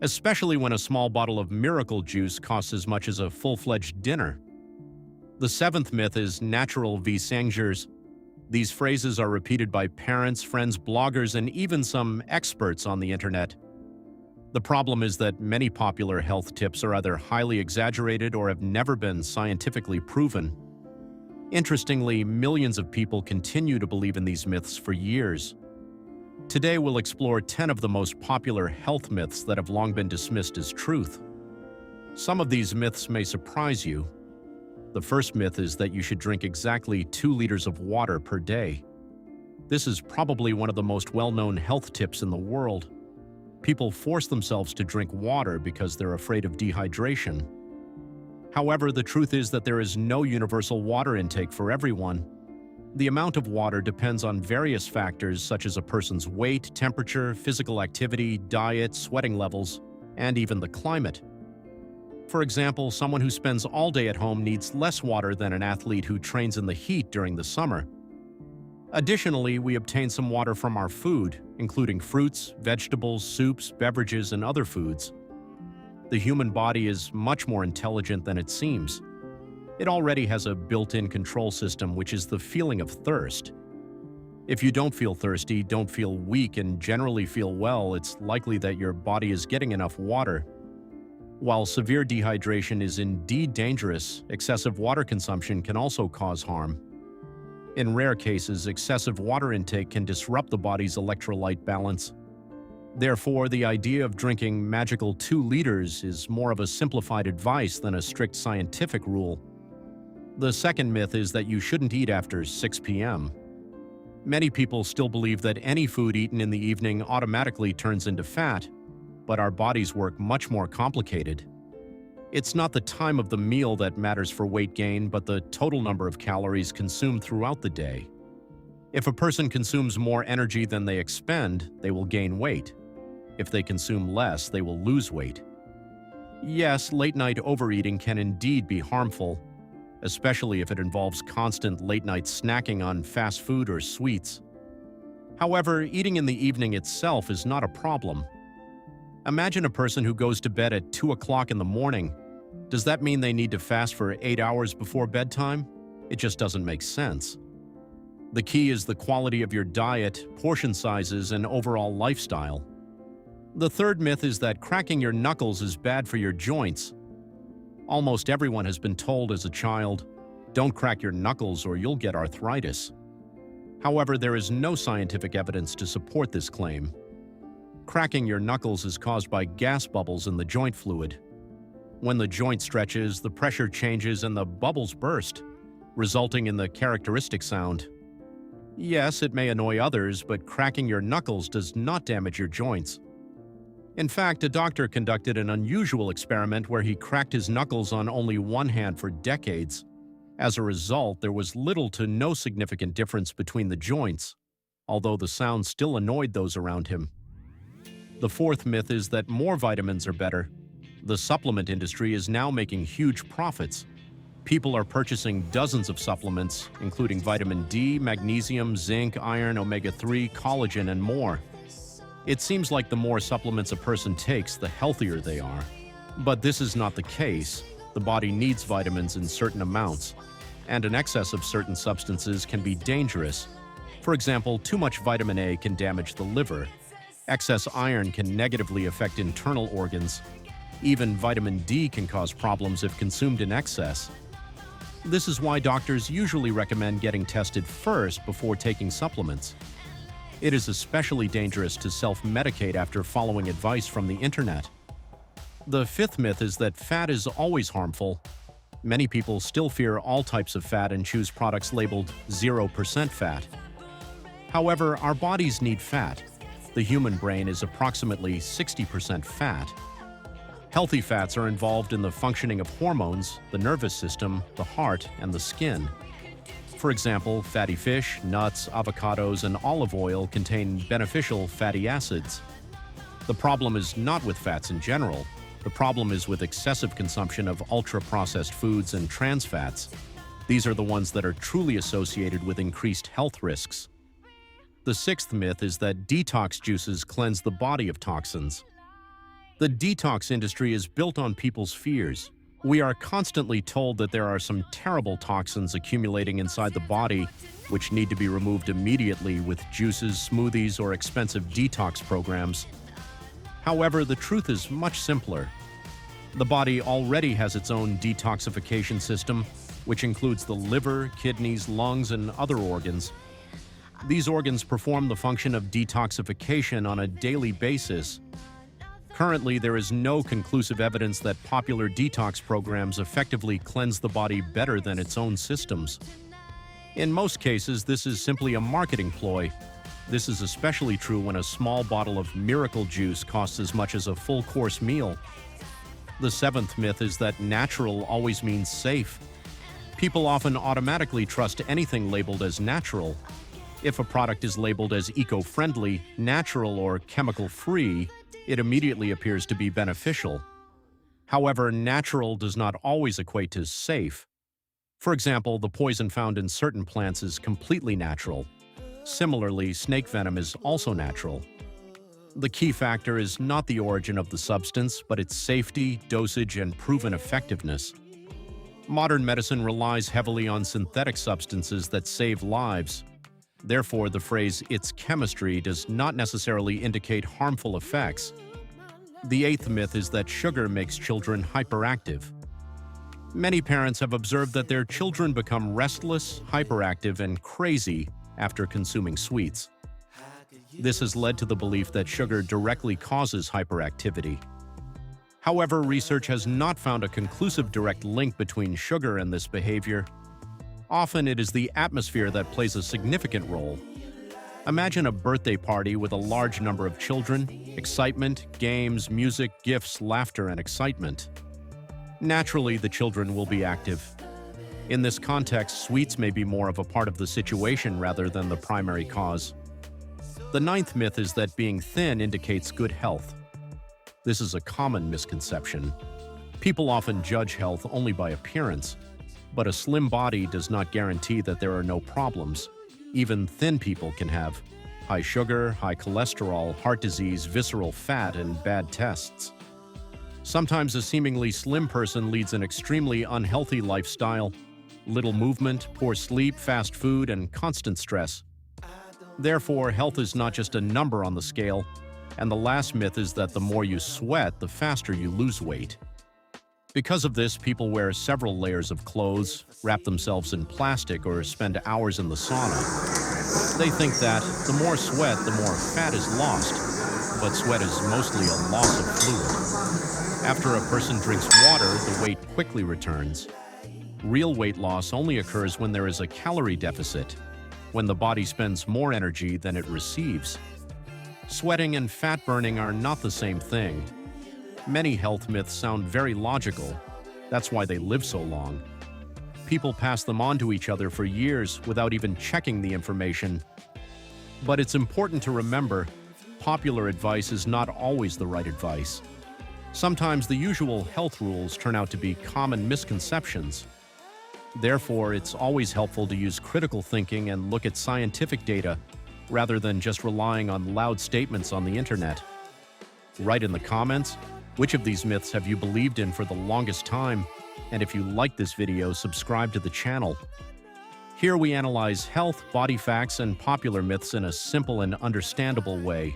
especially when a small bottle of miracle juice costs as much as a full-fledged dinner. The seventh myth is natural v sangers. These phrases are repeated by parents, friends, bloggers, and even some experts on the internet. The problem is that many popular health tips are either highly exaggerated or have never been scientifically proven. Interestingly, millions of people continue to believe in these myths for years. Today we'll explore 10 of the most popular health myths that have long been dismissed as truth. Some of these myths may surprise you. The first myth is that you should drink exactly 2 liters of water per day. This is probably one of the most well-known health tips in the world. People force themselves to drink water because they're afraid of dehydration. However, the truth is that there is no universal water intake for everyone. The amount of water depends on various factors such as a person's weight, temperature, physical activity, diet, sweating levels, and even the climate. For example, someone who spends all day at home needs less water than an athlete who trains in the heat during the summer. Additionally, we obtain some water from our food, including fruits, vegetables, soups, beverages, and other foods. The human body is much more intelligent than it seems. It already has a built-in control system, which is the feeling of thirst. If you don't feel thirsty, don't feel weak, and generally feel well, it's likely that your body is getting enough water. While severe dehydration is indeed dangerous, excessive water consumption can also cause harm. In rare cases, excessive water intake can disrupt the body's electrolyte balance. Therefore, the idea of drinking magical 2 liters is more of a simplified advice than a strict scientific rule. The second myth is that you shouldn't eat after 6 p.m. Many people still believe that any food eaten in the evening automatically turns into fat, but our bodies work much more complicated. It's not the time of the meal that matters for weight gain, but the total number of calories consumed throughout the day. If a person consumes more energy than they expend, they will gain weight. If they consume less, they will lose weight. Yes, late-night overeating can indeed be harmful, especially if it involves constant late-night snacking on fast food or sweets. However, eating in the evening itself is not a problem. Imagine a person who goes to bed at 2 o'clock in the morning. Does that mean they need to fast for 8 hours before bedtime? It just doesn't make sense. The key is the quality of your diet, portion sizes, and overall lifestyle. The third myth is that cracking your knuckles is bad for your joints. Almost everyone has been told as a child, "Don't crack your knuckles or you'll get arthritis." However, there is no scientific evidence to support this claim. Cracking your knuckles is caused by gas bubbles in the joint fluid. When the joint stretches, the pressure changes and the bubbles burst, resulting in the characteristic sound. Yes, it may annoy others, but cracking your knuckles does not damage your joints. In fact, a doctor conducted an unusual experiment where he cracked his knuckles on only one hand for decades. As a result, there was little to no significant difference between the joints, although the sound still annoyed those around him. The fourth myth is that more vitamins are better. The supplement industry is now making huge profits. People are purchasing dozens of supplements, including vitamin D, magnesium, zinc, iron, omega-3, collagen, and more. It seems like the more supplements a person takes, the healthier they are. But this is not the case. The body needs vitamins in certain amounts, and an excess of certain substances can be dangerous. For example, too much vitamin A can damage the liver. Excess iron can negatively affect internal organs. Even vitamin D can cause problems if consumed in excess. This is why doctors usually recommend getting tested first before taking supplements. It is especially dangerous to self-medicate after following advice from the internet. The fifth myth is that fat is always harmful. Many people still fear all types of fat and choose products labeled 0% fat. However, our bodies need fat. The human brain is approximately 60% fat. Healthy fats are involved in the functioning of hormones, the nervous system, the heart, and the skin. For example, fatty fish, nuts, avocados, and olive oil contain beneficial fatty acids. The problem is not with fats in general. The problem is with excessive consumption of ultra-processed foods and trans fats. These are the ones that are truly associated with increased health risks. The sixth myth is that detox juices cleanse the body of toxins. The detox industry is built on people's fears. We are constantly told that there are some terrible toxins accumulating inside the body, which need to be removed immediately with juices, smoothies, or expensive detox programs. However, the truth is much simpler. The body already has its own detoxification system, which includes the liver, kidneys, lungs, and other organs. These organs perform the function of detoxification on a daily basis. Currently, there is no conclusive evidence that popular detox programs effectively cleanse the body better than its own systems. In most cases, this is simply a marketing ploy. This is especially true when a small bottle of miracle juice costs as much as a full-course meal. The seventh myth is that natural always means safe. People often automatically trust anything labeled as natural. If a product is labeled as eco-friendly, natural, or chemical-free, it immediately appears to be beneficial. However, natural does not always equate to safe. For example, the poison found in certain plants is completely natural. Similarly, snake venom is also natural. The key factor is not the origin of the substance, but its safety, dosage, and proven effectiveness. Modern medicine relies heavily on synthetic substances that save lives. Therefore, the phrase "it's chemistry" does not necessarily indicate harmful effects. The eighth myth is that sugar makes children hyperactive. Many parents have observed that their children become restless, hyperactive, and crazy after consuming sweets. This has led to the belief that sugar directly causes hyperactivity. However, research has not found a conclusive direct link between sugar and this behavior. Often it is the atmosphere that plays a significant role. Imagine a birthday party with a large number of children, excitement, games, music, gifts, laughter, and excitement. Naturally, the children will be active. In this context, sweets may be more of a part of the situation rather than the primary cause. The ninth myth is that being thin indicates good health. This is a common misconception. People often judge health only by appearance, but a slim body does not guarantee that there are no problems. Even thin people can have high sugar, high cholesterol, heart disease, visceral fat, and bad tests. Sometimes a seemingly slim person leads an extremely unhealthy lifestyle, little movement, poor sleep, fast food, and constant stress. Therefore, health is not just a number on the scale, and the last myth is that the more you sweat, the faster you lose weight. Because of this, people wear several layers of clothes, wrap themselves in plastic, or spend hours in the sauna. They think that the more sweat, the more fat is lost, but sweat is mostly a loss of fluid. After a person drinks water, the weight quickly returns. Real weight loss only occurs when there is a calorie deficit, when the body spends more energy than it receives. Sweating and fat burning are not the same thing. Many health myths sound very logical. That's why they live so long. People pass them on to each other for years without even checking the information. But it's important to remember, popular advice is not always the right advice. Sometimes the usual health rules turn out to be common misconceptions. Therefore, it's always helpful to use critical thinking and look at scientific data rather than just relying on loud statements on the internet. Write in the comments, which of these myths have you believed in for the longest time? And if you like this video, subscribe to the channel. Here we analyze health, body facts, and popular myths in a simple and understandable way.